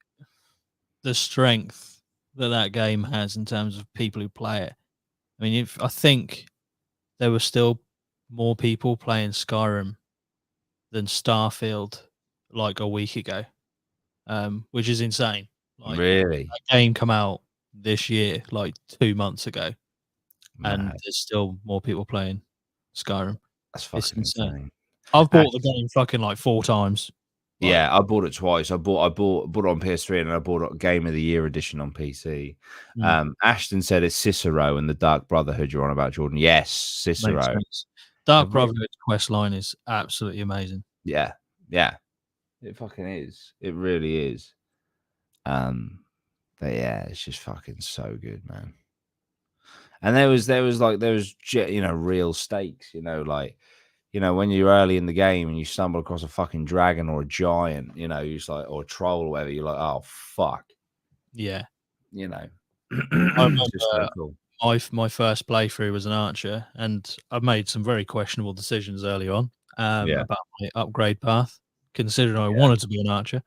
strength that that game has in terms of people who play it. I mean, if I think there were still more people playing Skyrim than Starfield like a week ago, which is insane. Like Really that game come out this year, like 2 months ago, and mad. there's still more people playing Skyrim. That's It's fucking insane. insane. I've And bought the game fucking like 4 times. Like, yeah, I bought it twice. I bought it on PS3 and I bought it Game of the Year edition on PC. mm, Ashton said it's Cicero and the Dark Brotherhood you're on about, Jordan. Yes, makes Cicero. sense. Dark Have we- Brotherhood's quest line is absolutely amazing. Yeah, yeah, it fucking is. It really is. But yeah, it's just fucking so good, man. And there was real stakes, like when you're early in the game and you stumble across a fucking dragon or a giant, you're just like, or a troll or whatever, you're like, oh fuck, Yeah. you know. I It's just so remember cool. my first playthrough was an archer, and I made some very questionable decisions early on, Yeah, about my upgrade path, considering I yeah, wanted to be an archer.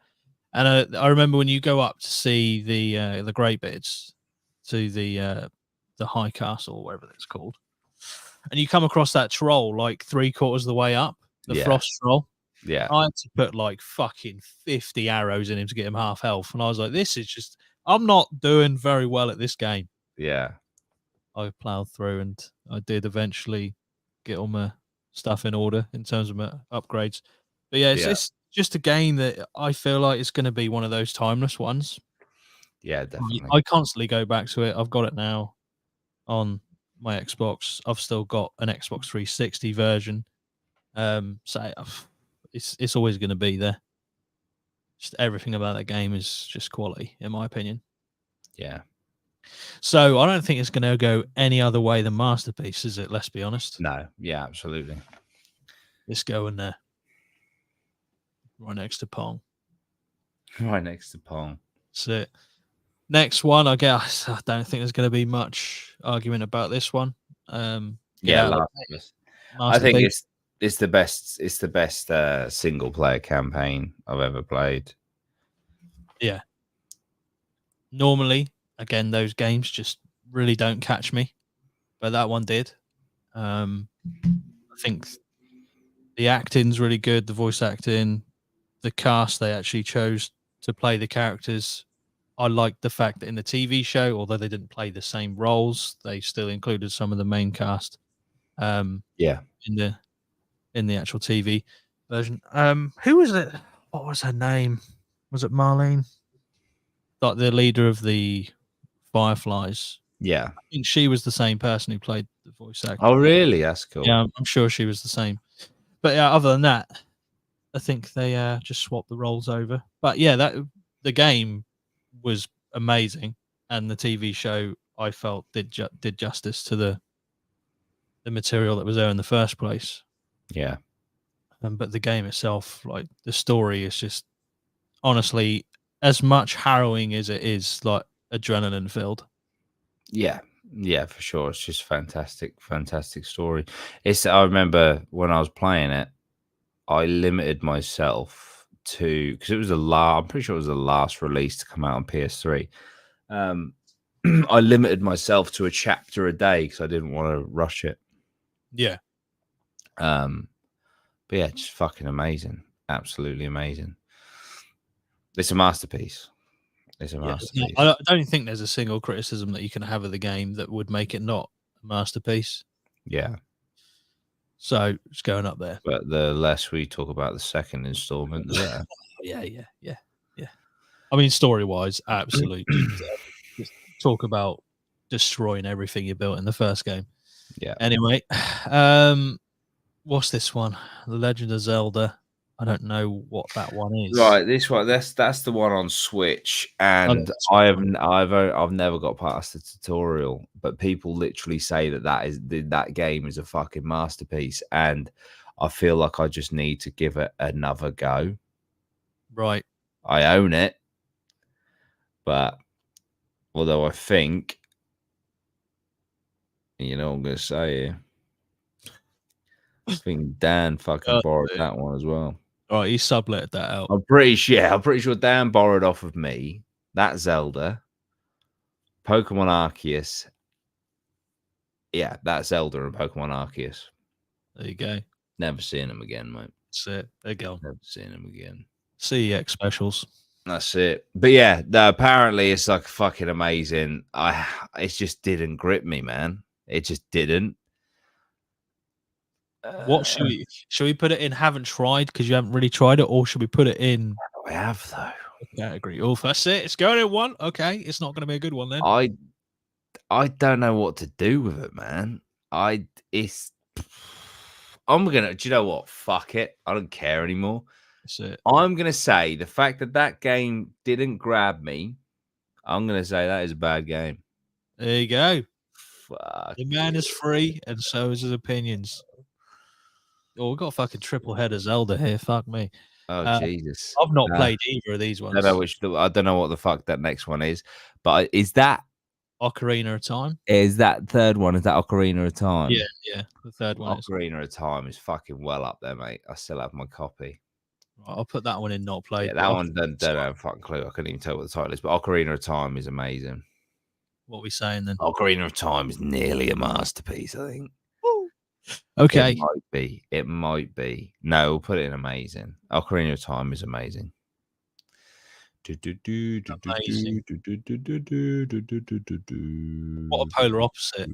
And, I remember when you go up to see the great bits, to the high castle, or whatever it's called, and you come across that troll, like, 3/4 of the way up, the yeah, frost troll. yeah, I had to put, like, fucking 50 arrows in him to get him half health, and I was like, "This is just I'm not doing very well at this game." yeah, I plowed through, and I did eventually get all my stuff in order in terms of my upgrades. But yeah, yeah, it's just a game that I feel like it's going to be one of those timeless ones. yeah, I definitely. I constantly go back to it. I've got it now on my Xbox. I've still got an Xbox 360 version. So it's always going to be there. Just everything about that game is just quality, in my opinion. Yeah. So I don't think it's going to go any other way than masterpiece, is it? Let's be honest. No, yeah, absolutely. Let's go in there, right next to Pong. Right next to Pong. That's it. Next one, I guess. I don't think there's going to be much argument about this one. Get Yeah, out of Last the way. of Us. I think Masterpiece. it's the best single player campaign I've ever played. Yeah. Normally, again, those games just really don't catch me, but that one did. I think the acting's really good. The voice acting, the cast they actually chose to play the characters. I liked the fact that in the TV show, although they didn't play the same roles, they still included some of the main cast um, Yeah. in the actual TV version. Who was it? What was her name? Was it Marlene? Like the leader of the Fireflies. Yeah. I think she was the same person who played the voice actor. Oh, really? That's cool. Yeah, I'm sure she was the same. But yeah, other than that, I think they just swapped the roles over. But yeah, that the game was amazing, and the TV show I felt did justice to the material that was there in the first place. Yeah. But the game itself, like the story, is just honestly as much harrowing as it is like adrenaline filled. Yeah. Yeah, for sure. It's just fantastic, fantastic story. I remember when I was playing it, I limited myself to because it was I'm pretty sure it was the last release to come out on PS3. Um, I limited myself to a chapter a day because I didn't want to rush it. Yeah, Um, but yeah, just fucking amazing, absolutely amazing. It's a masterpiece. It's a yeah. masterpiece. I don't think there's a single criticism that you can have of the game that would make it not a masterpiece. Yeah, So it's going up there. but the less we talk about the second installment, the better. Yeah. I mean, story wise, absolutely. Just talk about destroying everything you built in the first game. Yeah. Anyway, what's this one? The Legend of Zelda. I don't know what that one is. Right, this one that's the one on Switch, Oh, and that's right. I've never got past the tutorial, but people literally say that game is a fucking masterpiece, and I feel like I just need to give it another go. Right. I own it, but although I think, what I'm gonna say here, I think Dan fucking borrowed that one as well. All right, he subletted that out. I'm pretty sure Dan borrowed off of me that Zelda, Pokemon Arceus. Yeah, that Zelda and Pokemon Arceus. There you go. Never seen him again, mate. That's it. There you go. Never seen him again. CEX specials. That's it. But yeah, no, apparently it's like fucking amazing. It just didn't grip me, man. It just didn't. What should we put it in? Haven't tried because you haven't really tried it, or should we put it in I have though. category? Oh, that's it. It's going in one. Okay, it's not going to be a good one then. I don't know what to do with it, man. It's. I'm gonna. Do you know what? Fuck it. I don't care anymore. That's it. I'm gonna say the fact that game didn't grab me. I'm gonna say that is a bad game. There you go. Fuck. The man is free, and so is his opinions. Oh, we've got a fucking triple header Zelda here. Fuck me. Oh Jesus! I've not played either of these ones. I don't know what the fuck that next one is, but is that Ocarina of Time? is that third one? Is that Ocarina of Time? Yeah. The third one is. Ocarina of Time is fucking well up there, mate. I still have my copy. I'll put that one in not played. Yeah, that one don't have a fucking clue. I couldn't even tell what the title is, but Ocarina of Time is amazing. What are we saying then? Ocarina of Time is nearly a masterpiece, I think. Okay. It might be. It might be. No, we'll put it in amazing. Ocarina of Time is amazing. Amazing. What a polar opposite,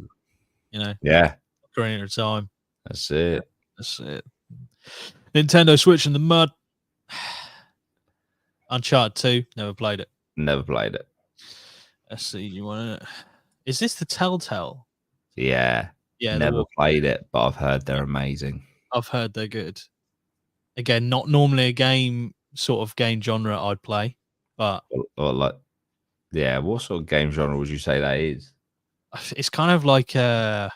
you know? Yeah. Ocarina of Time. That's it. That's it. Nintendo Switch in the mud. Uncharted 2. Never played it. Never played it. Let's see. You want it? Is this the Telltale? Yeah. Yeah. Never played it, but I've heard they're amazing. I've heard they're good. Again, not normally a game genre I'd play, but or like, yeah. What sort of game genre would you say that is? It's kind of like I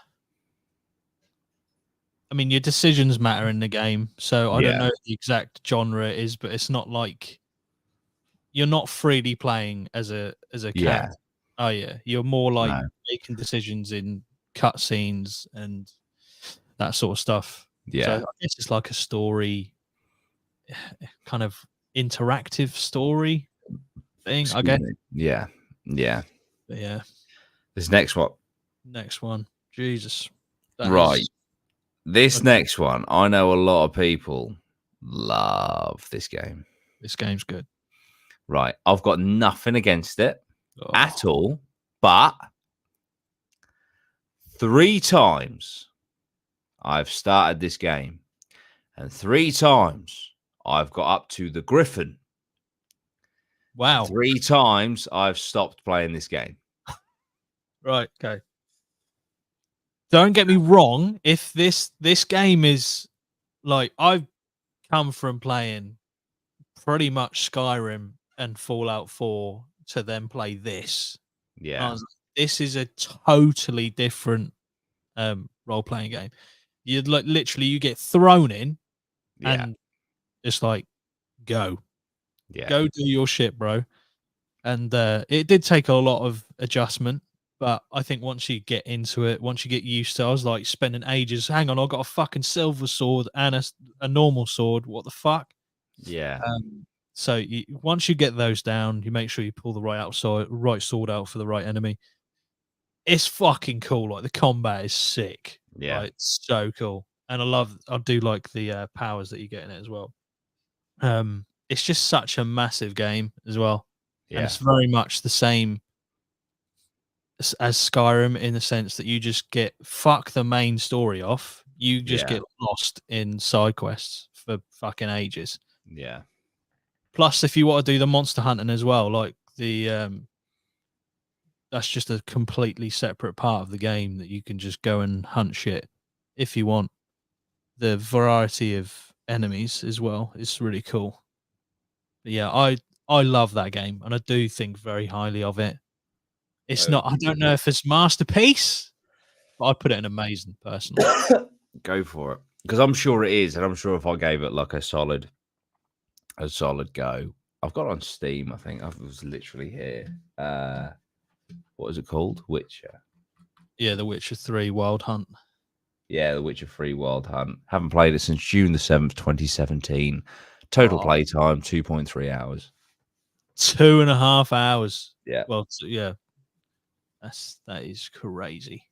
mean, your decisions matter in the game, so I don't know the exact genre it is, but it's not like you're not freely playing as a cat. Oh yeah, you're more like making decisions in cutscenes and that sort of stuff. Yeah, so I guess it's like a story, kind of interactive story thing. I guess. Yeah. But yeah. This next one. Jesus. Right. This next one, I know a lot of people love this game. This game's good. Right. I've got nothing against it at all, but 3 times I've started this game and 3 times I've got up to the Griffin. Wow. 3 times I've stopped playing this game. Right. Okay. Don't get me wrong. If this game is like, I've come from playing pretty much Skyrim and Fallout 4 to then play this. Yeah. This is a totally different role playing game. You like literally you get thrown in and it's like go do your shit, bro. And it did take a lot of adjustment, but I think once you get into it, once you get used to it, I was like spending ages. Hang on, I've got a fucking silver sword and a normal sword. What the fuck? Yeah. So once you get those down, you make sure you pull the right sword out for the right enemy. It's fucking cool. Like the combat is sick. Yeah, like, it's so cool, and I do like the powers that you get in it as well. It's just such a massive game as well, and it's very much the same as Skyrim in the sense that you just fuck the main story off. You just get lost in side quests for fucking ages. Yeah. Plus, if you want to do the monster hunting as well, like that's just a completely separate part of the game that you can just go and hunt shit if you want. The variety of enemies as well is really cool. But yeah, I love that game and I do think very highly of it. It's not. I don't know if it's masterpiece, but I'd put it in amazing personally. Go for it, because I'm sure it is, and I'm sure if I gave it like a solid go, I've got it on Steam. I think I was literally here. What is it called? Witcher. Yeah, The Witcher 3 Wild Hunt. Yeah, The Witcher 3 Wild Hunt. Haven't played it since June the 7th, 2017. Total playtime 2.3 hours. 2.5 hours. Yeah. Well, yeah. That is crazy.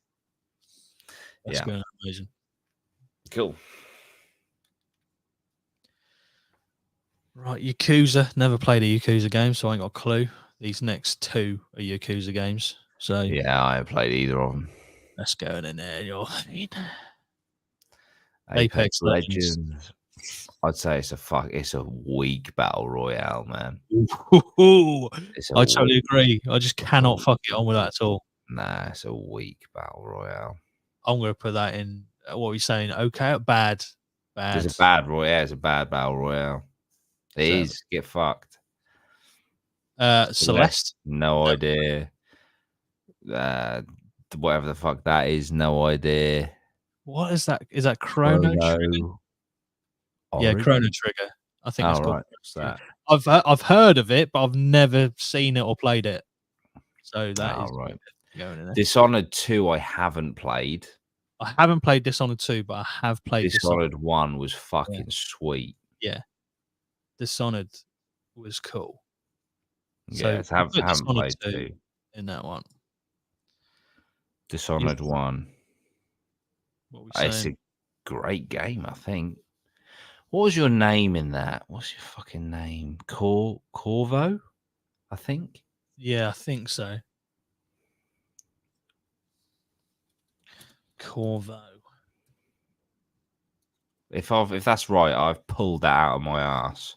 That's going amazing. Cool. Right, Yakuza. Never played a Yakuza game, so I ain't got a clue. These next two are Yakuza games. So yeah, I haven't played either of them. That's going in there. You're Apex Legends. I'd say it's a weak battle royale, man. I totally agree. I just cannot fuck it on with that at all. Nah, it's a weak battle royale. I'm gonna put that in. What are we saying? Okay, bad. It's a bad royale. It's a bad battle royale. It is. Get fucked. Celeste. No idea. Whatever the fuck that is, no idea. What is that? Is that Chrono Trigger? Yeah, Chrono Trigger. I think it's called. Right. I've heard of it, but I've never seen it or played it. So that is right. Going in there. Dishonored 2, I haven't played. I haven't played Dishonored 2, but I have played Dishonored 1 was fucking sweet. Yeah. Dishonored was cool. Yeah, so I haven't played 2 in that one. Dishonored 1. What we It's saying? a great game, I think. What was your name in that? What's your fucking name? Corvo, I think. Yeah, I think so. Corvo. If that's right, I've pulled that out of my ass.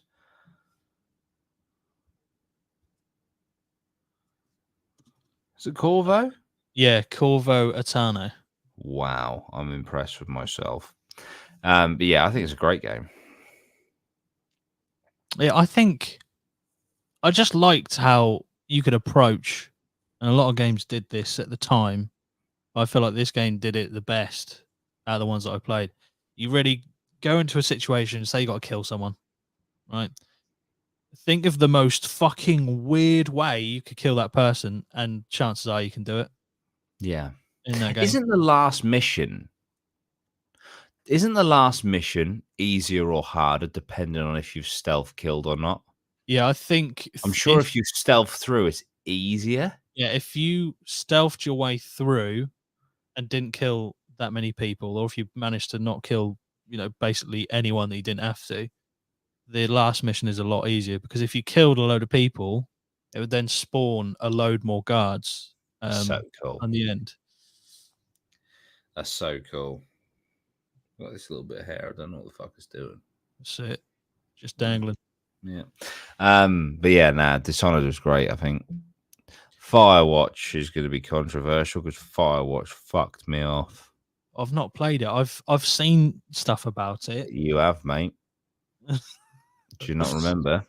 Is it Corvo? Yeah, Corvo Atano. Wow, I'm impressed with myself. But yeah, I think it's a great game. Yeah, I just liked how you could approach, and a lot of games did this at the time. I feel like this game did it the best out of the ones that I played. You really go into a situation, say you got to kill someone, right? Think of the most fucking weird way you could kill that person, and chances are you can do it. Yeah. In that game. Isn't the last mission easier or harder depending on if you've stealth killed or not? Yeah, I think I'm sure if you stealth through, it's easier. Yeah, if you stealthed your way through and didn't kill that many people, or if you managed to not kill, basically anyone that you didn't have to, the last mission is a lot easier, because if you killed a load of people, it would then spawn a load more guards. So cool. On the end. That's so cool. Got this little bit of hair. I don't know what the fuck it's doing. That's it. Just dangling. Yeah. But yeah, Dishonored was great, I think. Firewatch is going to be controversial because Firewatch fucked me off. I've not played it. I've seen stuff about it. You have, mate. Do you not remember?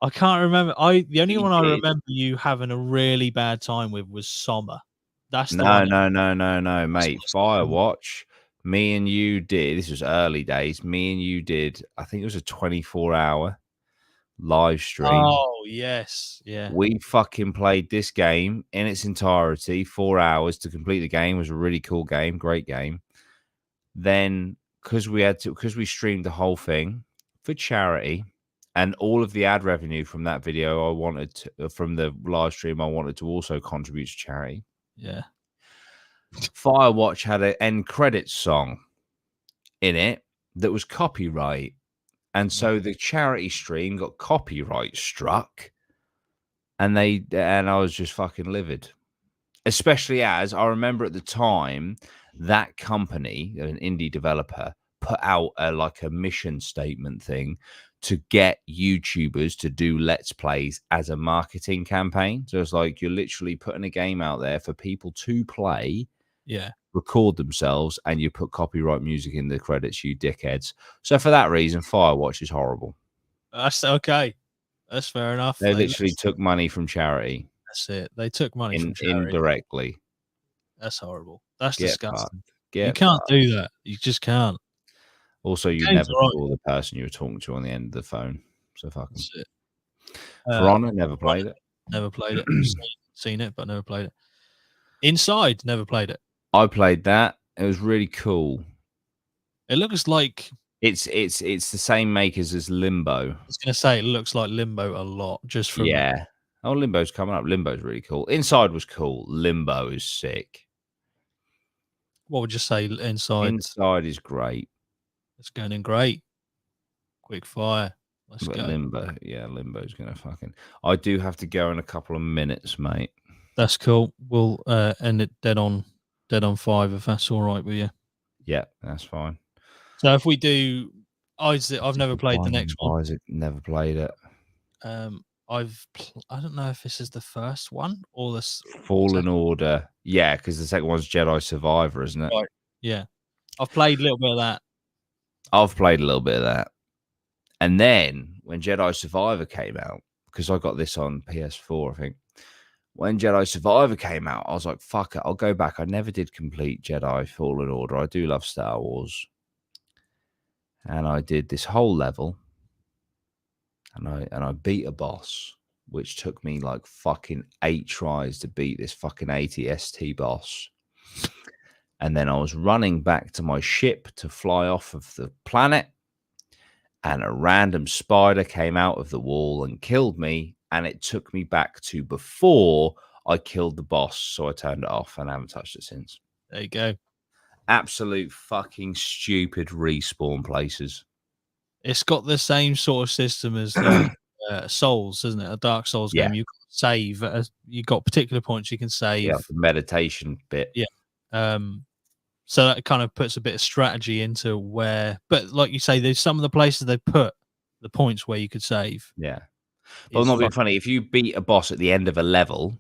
I can't remember. The only one I remember you having a really bad time with was Sommer. That's the one. No, mate. Firewatch. Me and you did. This was early days. Me and you did. I think it was a 24-hour live stream. Oh yes, yeah. We fucking played this game in its entirety, 4 hours to complete the game. It was a really cool game, great game. Then because we streamed the whole thing for charity, and all of the ad revenue from that video from the live stream, I wanted to also contribute to charity. Yeah. Firewatch had an end credits song in it that was copyright. And so the charity stream got copyright struck, and I was just fucking livid. Especially as I remember at the time, that company, an indie developer, put out a mission statement thing to get YouTubers to do Let's Plays as a marketing campaign. So it's like you're literally putting a game out there for people to play, record themselves, and you put copyright music in the credits, you dickheads. So for that reason, Firewatch is horrible. That's okay. That's fair enough. They literally took money from charity. That's it. They took money from charity. Indirectly. That's horrible. That's disgusting. You can't do that. You just can't. Also, you never call the person you were talking to on the end of the phone. So fucking. That's it. For Honor, never played it. Never played it. Seen it, but never played it. Inside, never played it. I played that. It was really cool. It looks like It's the same makers as Limbo. I was gonna say it looks like Limbo a lot just from Yeah. Oh, Limbo's coming up. Limbo's really cool. Inside was cool. Limbo is sick. what would you say inside? Inside is great. It's going in great. Quick fire. Let's But go. Limbo's gonna fucking. I do have to go in a couple of minutes, mate. That's cool. We'll end it dead on 5 if that's all right with you. Yeah, that's fine. So if we do Isaac, I've never played the next one. Isaac never played it. I don't know if this is the first one or the Fallen Order. Yeah, because the second one's Jedi Survivor, isn't it? right. Yeah. I've played a little bit of that. I've played a little bit of that. And then when Jedi Survivor came out, because I got this on PS4, I think. When Jedi Survivor came out, I was like, fuck it, I'll go back. I never did complete Jedi Fallen Order. I do love Star Wars. And I did this whole level. And I beat a boss, which took me like fucking 8 tries to beat this fucking ATST boss. And then I was running back to my ship to fly off of the planet. And a random spider came out of the wall and killed me. And it took me back to before I killed the boss. So I turned it off and I haven't touched it since. There you go. Absolute fucking stupid respawn places. It's got the same sort of system as Souls, isn't it? A Dark Souls game. You can save. You got particular points you can save. Yeah, the meditation bit. Yeah. So that kind of puts a bit of strategy into where, but like you say, there's some of the places they put the points where you could save. Yeah. But I'm not being funny. If you beat a boss at the end of a level,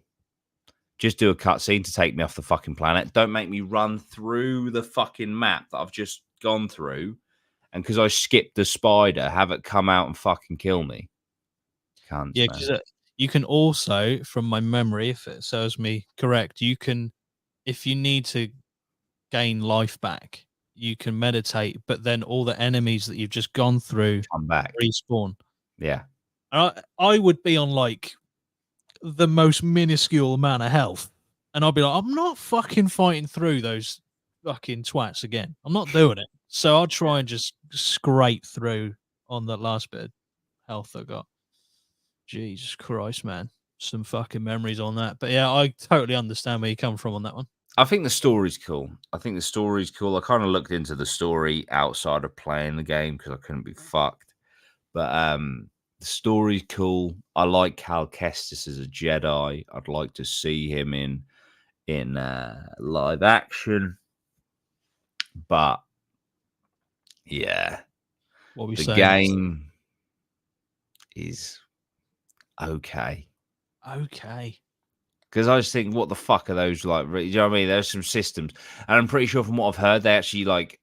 just do a cutscene to take me off the fucking planet. Don't make me run through the fucking map that I've just gone through. And because I skipped the spider, have it come out and fucking kill me. Cunts, yeah, because you can also, from my memory, if it serves me correct, you can, if you need to gain life back, you can meditate, but then all the enemies that you've just gone through come back, respawn. Yeah. I would be on like the most minuscule amount of health, and I'd be like, I'm not fucking fighting through those fucking twats again. I'm not doing it. So I'll try and just scrape through on that last bit of health I got. Jesus Christ, man. Some fucking memories on that. But yeah, I totally understand where you come from on that one. I think the story's cool. I kind of looked into the story outside of playing the game because I couldn't be fucked. But the story's cool. I like Cal Kestis as a Jedi. I'd like to see him in live action. But yeah, the game is okay. Okay. Because I just think, what the fuck are those like? You know what I mean? There's some systems, and I'm pretty sure from what I've heard, they actually like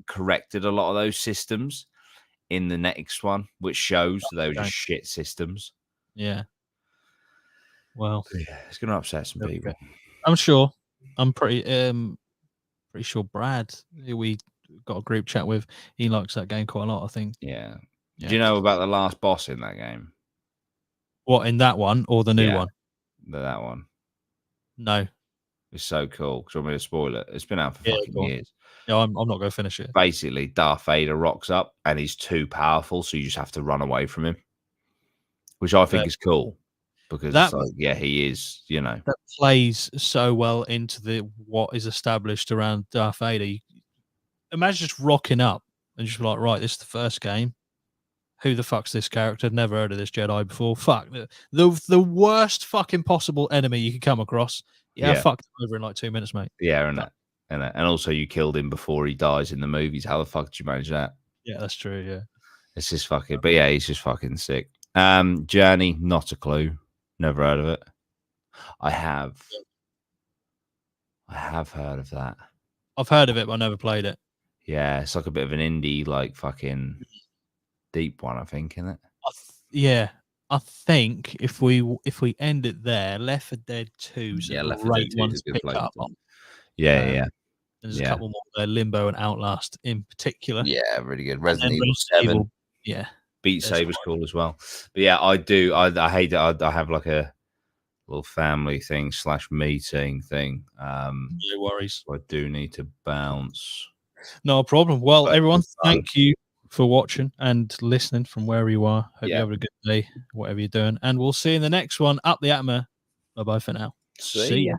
corrected a lot of those systems in the next one, which shows they were just shit systems. Yeah. Well, yeah, it's going to upset some people. I'm sure. I'm pretty sure Brad, who we got a group chat with, he likes that game quite a lot, I think. Yeah. Do you know about the last boss in that game? What, in that one or the new one? That one. No. It's so cool. Do you want me to spoil it? It's been out for fucking years. Yeah, I'm not going to finish it. Basically, Darth Vader rocks up and he's too powerful, so you just have to run away from him, which I think is cool because he is, you know. That plays so well into what is established around Darth Vader. Imagine just rocking up and just be like, right, this is the first game. Who the fuck's this character? Never heard of this Jedi before. Fuck. The worst fucking possible enemy you could come across. Yeah, fucked him over in like 2 minutes, mate. Yeah, and also you killed him before he dies in the movies. How the fuck did you manage that? Yeah, that's true, yeah. It's just fucking, but yeah, he's just fucking sick. Journey, not a clue. Never heard of it. I have heard of that. I've heard of it, but I never played it. Yeah, it's like a bit of an indie, like fucking deep one, I think, isn't it? Yeah, I think if we end it there, Left 4 Dead 2's a great one to pick up on. Yeah. There's a couple more there, Limbo and Outlast in particular. Yeah, really good. Resident Evil 7. Yeah. Beat Saber's cool as well. But yeah, I do. I hate it. I have like a little family thing / meeting thing. No worries. So I do need to bounce. No problem. Well, everyone, thank you for watching and listening from wherever you are. Hope you Yeah. have a good day, whatever you're doing. And we'll see you in the next one. Up the APMA. Bye bye for now. See ya.